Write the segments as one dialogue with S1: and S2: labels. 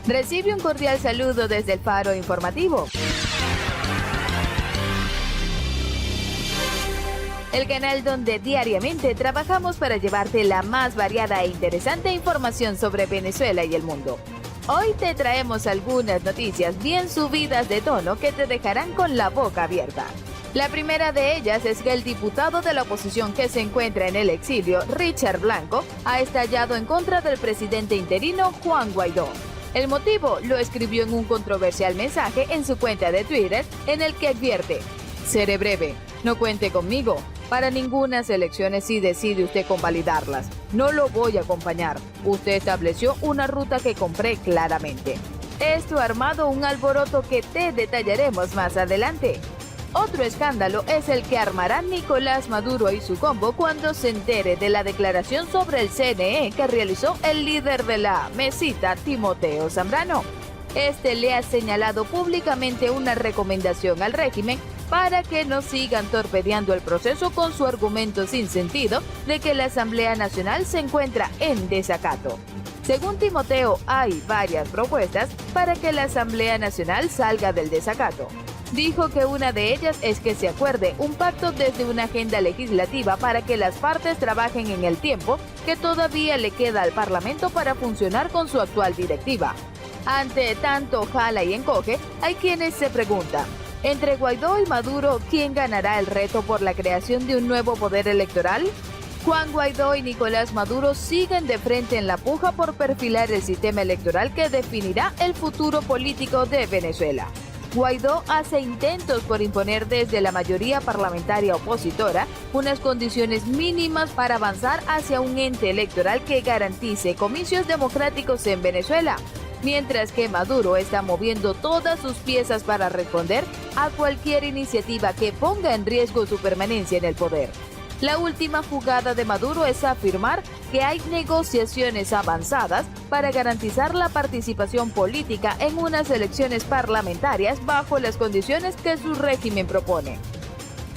S1: Recibe un cordial saludo desde el Faro Informativo. El canal donde diariamente trabajamos para llevarte la más variada e interesante información sobre Venezuela y el mundo. Hoy te traemos algunas noticias bien subidas de tono que te dejarán con la boca abierta. La primera de ellas es que el diputado de la oposición que se encuentra en el exilio, Richard Blanco, ha estallado en contra del presidente interino Juan Guaidó. El motivo lo escribió en un controversial mensaje en su cuenta de Twitter, en el que advierte: seré breve, no cuente conmigo para ninguna elecciones si decide usted convalidarlas. No lo voy a acompañar. Usted estableció una ruta que compré claramente. Esto ha armado un alboroto que te detallaremos más adelante. Otro escándalo es el que armarán Nicolás Maduro y su combo cuando se entere de la declaración sobre el CNE que realizó el líder de la mesita, Timoteo Zambrano. Este le ha señalado públicamente una recomendación al régimen para que no sigan torpedeando el proceso con su argumento sin sentido de que la Asamblea Nacional se encuentra en desacato. Según Timoteo, hay varias propuestas para que la Asamblea Nacional salga del desacato. Dijo que una de ellas es que se acuerde un pacto desde una agenda legislativa para que las partes trabajen en el tiempo que todavía le queda al Parlamento para funcionar con su actual directiva. Ante tanto jala y encoge, hay quienes se preguntan: entre Guaidó y Maduro, ¿quién ganará el reto por la creación de un nuevo poder electoral? Juan Guaidó y Nicolás Maduro siguen de frente en la puja por perfilar el sistema electoral que definirá el futuro político de Venezuela. Guaidó hace intentos por imponer desde la mayoría parlamentaria opositora unas condiciones mínimas para avanzar hacia un ente electoral que garantice comicios democráticos en Venezuela, mientras que Maduro está moviendo todas sus piezas para responder a cualquier iniciativa que ponga en riesgo su permanencia en el poder. La última jugada de Maduro es afirmar que hay negociaciones avanzadas para garantizar la participación política en unas elecciones parlamentarias bajo las condiciones que su régimen propone.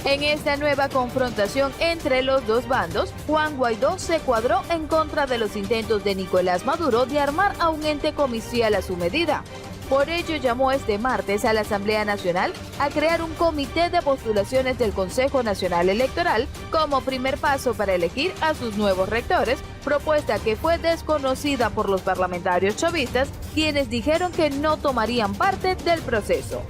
S1: En esta nueva confrontación entre los dos bandos, Juan Guaidó se cuadró en contra de los intentos de Nicolás Maduro de armar a un ente comicial a su medida. Por ello llamó este martes a la Asamblea Nacional a crear un comité de postulaciones del Consejo Nacional Electoral como primer paso para elegir a sus nuevos rectores, propuesta que fue desconocida por los parlamentarios chavistas, quienes dijeron que no tomarían parte del proceso.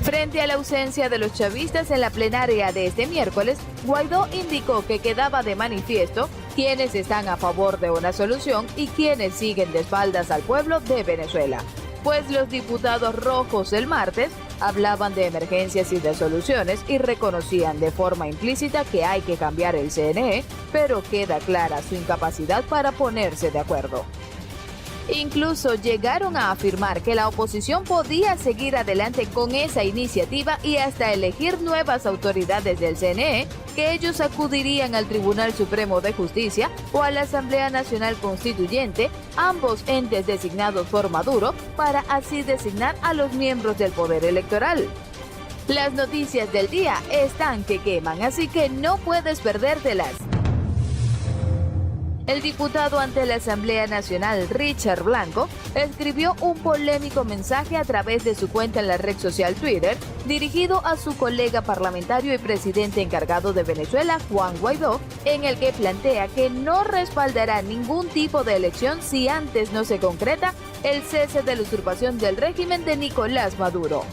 S1: Frente a la ausencia de los chavistas en la plenaria de este miércoles, Guaidó indicó que quedaba de manifiesto quiénes están a favor de una solución y quiénes siguen de espaldas al pueblo de Venezuela. Pues los diputados rojos el martes hablaban de emergencias y de soluciones y reconocían de forma implícita que hay que cambiar el CNE, pero queda clara su incapacidad para ponerse de acuerdo. Incluso llegaron a afirmar que la oposición podía seguir adelante con esa iniciativa y hasta elegir nuevas autoridades del CNE, que ellos acudirían al Tribunal Supremo de Justicia o a la Asamblea Nacional Constituyente, ambos entes designados por Maduro, para así designar a los miembros del poder electoral. Las noticias del día están que queman, así que no puedes perdértelas. El diputado ante la Asamblea Nacional, Richard Blanco, escribió un polémico mensaje a través de su cuenta en la red social Twitter, dirigido a su colega parlamentario y presidente encargado de Venezuela, Juan Guaidó, en el que plantea que no respaldará ningún tipo de elección si antes no se concreta el cese de la usurpación del régimen de Nicolás Maduro.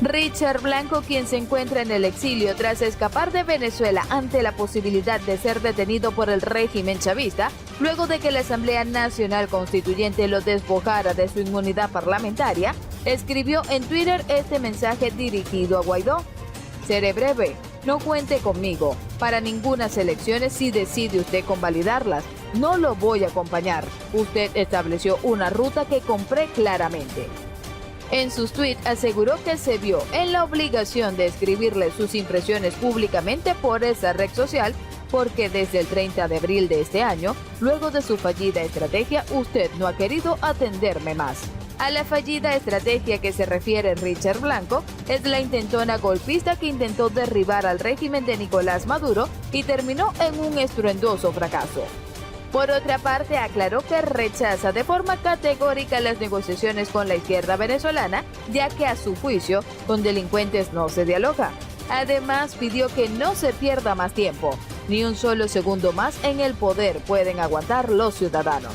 S1: Richard Blanco, quien se encuentra en el exilio tras escapar de Venezuela ante la posibilidad de ser detenido por el régimen chavista, luego de que la Asamblea Nacional Constituyente lo despojara de su inmunidad parlamentaria, escribió en Twitter este mensaje dirigido a Guaidó: seré breve, no cuente conmigo para ninguna elecciones si decide usted convalidarlas. No lo voy a acompañar. Usted estableció una ruta que compré claramente. En sus tweets aseguró que se vio en la obligación de escribirle sus impresiones públicamente por esa red social porque desde el 30 de abril de este año, luego de su fallida estrategia, usted no ha querido atenderme más. A la fallida estrategia que se refiere Richard Blanco es la intentona golpista que intentó derribar al régimen de Nicolás Maduro y terminó en un estruendoso fracaso. Por otra parte, aclaró que rechaza de forma categórica las negociaciones con la izquierda venezolana, ya que a su juicio, con delincuentes no se dialoga. Además, pidió que no se pierda más tiempo, ni un solo segundo más en el poder pueden aguantar los ciudadanos.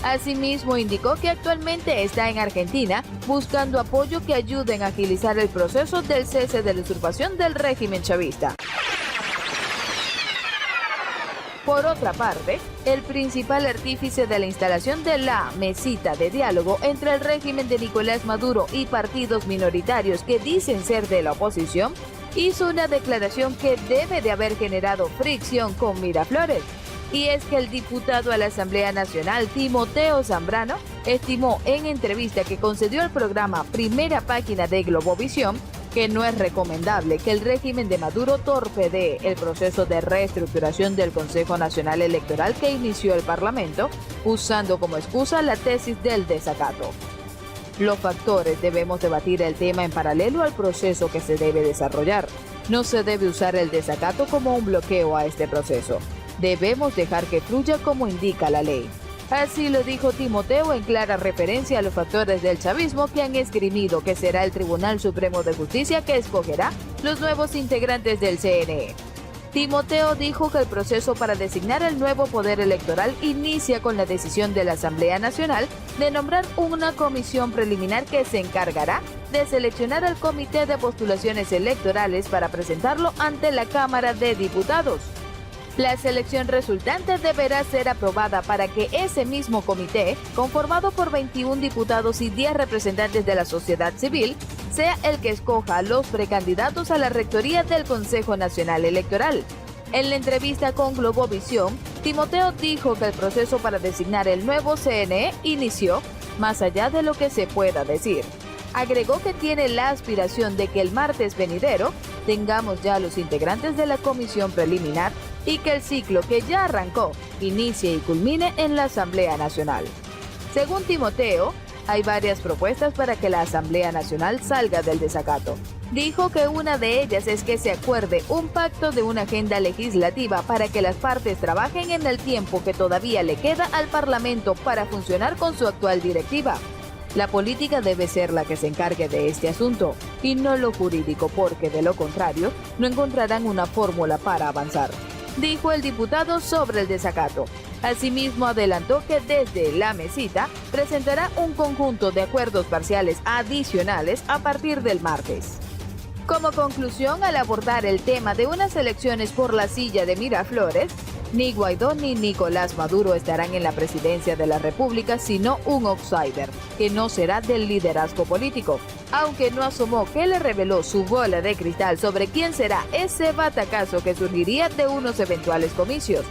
S1: Asimismo, indicó que actualmente está en Argentina buscando apoyo que ayuden a agilizar el proceso del cese de la usurpación del régimen chavista. Por otra parte, el principal artífice de la instalación de la mesita de diálogo entre el régimen de Nicolás Maduro y partidos minoritarios que dicen ser de la oposición, hizo una declaración que debe de haber generado fricción con Miraflores. Y es que el diputado a la Asamblea Nacional, Timoteo Zambrano, estimó en entrevista que concedió al programa Primera Página de Globovisión que no es recomendable que el régimen de Maduro torpedee el proceso de reestructuración del Consejo Nacional Electoral que inició el Parlamento, usando como excusa la tesis del desacato. Los factores debemos debatir el tema en paralelo al proceso que se debe desarrollar. No se debe usar el desacato como un bloqueo a este proceso. Debemos dejar que fluya como indica la ley. Así lo dijo Timoteo en clara referencia a los factores del chavismo que han esgrimido que será el Tribunal Supremo de Justicia que escogerá los nuevos integrantes del CNE. Timoteo dijo que el proceso para designar el nuevo poder electoral inicia con la decisión de la Asamblea Nacional de nombrar una comisión preliminar que se encargará de seleccionar al Comité de Postulaciones Electorales para presentarlo ante la Cámara de Diputados. La selección resultante deberá ser aprobada para que ese mismo comité, conformado por 21 diputados y 10 representantes de la sociedad civil, sea el que escoja a los precandidatos a la rectoría del Consejo Nacional Electoral. En la entrevista con Globovisión, Timoteo dijo que el proceso para designar el nuevo CNE inició más allá de lo que se pueda decir. Agregó que tiene la aspiración de que el martes venidero tengamos ya los integrantes de la comisión preliminar y que el ciclo que ya arrancó inicie y culmine en la Asamblea Nacional. Según Timoteo, hay varias propuestas para que la Asamblea Nacional salga del desacato. Dijo que una de ellas es que se acuerde un pacto de una agenda legislativa para que las partes trabajen en el tiempo que todavía le queda al Parlamento para funcionar con su actual directiva. La política debe ser la que se encargue de este asunto y no lo jurídico, porque de lo contrario no encontrarán una fórmula para avanzar, dijo el diputado sobre el desacato. Asimismo, adelantó que desde la mesita presentará un conjunto de acuerdos parciales adicionales a partir del martes. Como conclusión, al abordar el tema de unas elecciones por la silla de Miraflores, ni Guaidó ni Nicolás Maduro estarán en la presidencia de la República, sino un outsider, que no será del liderazgo político, aunque no asomó que le reveló su bola de cristal sobre quién será ese batacazo que surgiría de unos eventuales comicios.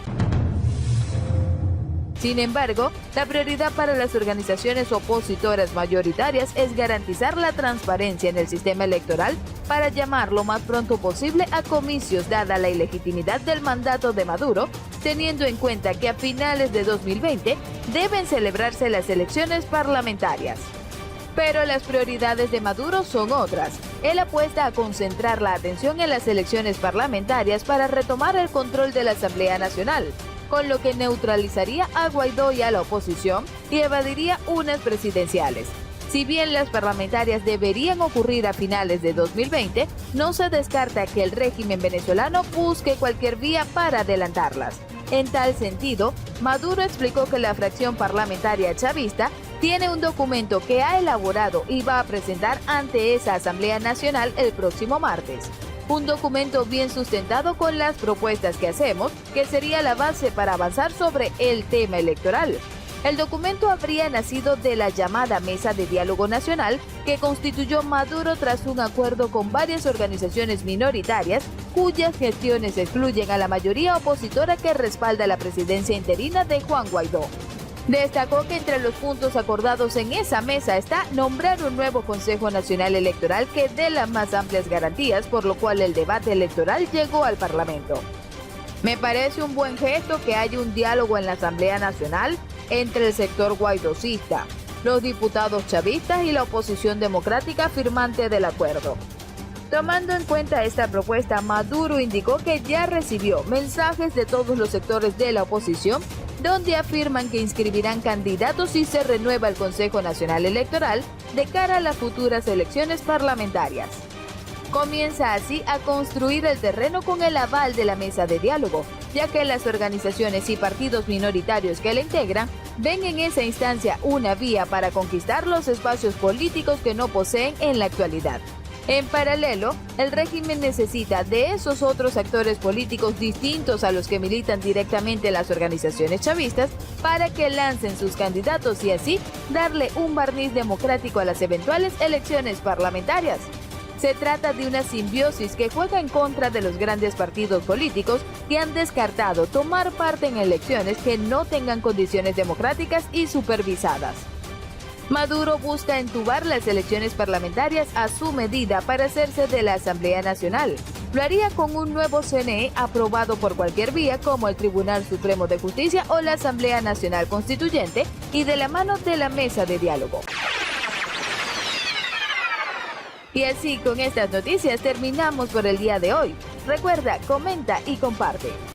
S1: Sin embargo, la prioridad para las organizaciones opositoras mayoritarias es garantizar la transparencia en el sistema electoral para llamar lo más pronto posible a comicios dada la ilegitimidad del mandato de Maduro, teniendo en cuenta que a finales de 2020 deben celebrarse las elecciones parlamentarias. Pero las prioridades de Maduro son otras. Él apuesta a concentrar la atención en las elecciones parlamentarias para retomar el control de la Asamblea Nacional, con lo que neutralizaría a Guaidó y a la oposición y evadiría unas presidenciales. Si bien las parlamentarias deberían ocurrir a finales de 2020, no se descarta que el régimen venezolano busque cualquier vía para adelantarlas. En tal sentido, Maduro explicó que la fracción parlamentaria chavista tiene un documento que ha elaborado y va a presentar ante esa Asamblea Nacional el próximo martes. Un documento bien sustentado con las propuestas que hacemos, que sería la base para avanzar sobre el tema electoral. El documento habría nacido de la llamada Mesa de Diálogo Nacional que constituyó Maduro tras un acuerdo con varias organizaciones minoritarias cuyas gestiones excluyen a la mayoría opositora que respalda la presidencia interina de Juan Guaidó. Destacó que entre los puntos acordados en esa mesa está nombrar un nuevo Consejo Nacional Electoral que dé las más amplias garantías, por lo cual el debate electoral llegó al Parlamento. Me parece un buen gesto que haya un diálogo en la Asamblea Nacional entre el sector guaidocista, los diputados chavistas y la oposición democrática firmante del acuerdo. Tomando en cuenta esta propuesta, Maduro indicó que ya recibió mensajes de todos los sectores de la oposición donde afirman que inscribirán candidatos si se renueva el Consejo Nacional Electoral de cara a las futuras elecciones parlamentarias. Comienza así a construir el terreno con el aval de la mesa de diálogo, ya que las organizaciones y partidos minoritarios que la integran ven en esa instancia una vía para conquistar los espacios políticos que no poseen en la actualidad. En paralelo, el régimen necesita de esos otros actores políticos distintos a los que militan directamente en las organizaciones chavistas para que lancen sus candidatos y así darle un barniz democrático a las eventuales elecciones parlamentarias. Se trata de una simbiosis que juega en contra de los grandes partidos políticos que han descartado tomar parte en elecciones que no tengan condiciones democráticas y supervisadas. Maduro busca entubar las elecciones parlamentarias a su medida para hacerse de la Asamblea Nacional. Lo haría con un nuevo CNE aprobado por cualquier vía como el Tribunal Supremo de Justicia o la Asamblea Nacional Constituyente y de la mano de la mesa de diálogo. Y así con estas noticias terminamos por el día de hoy. Recuerda, comenta y comparte.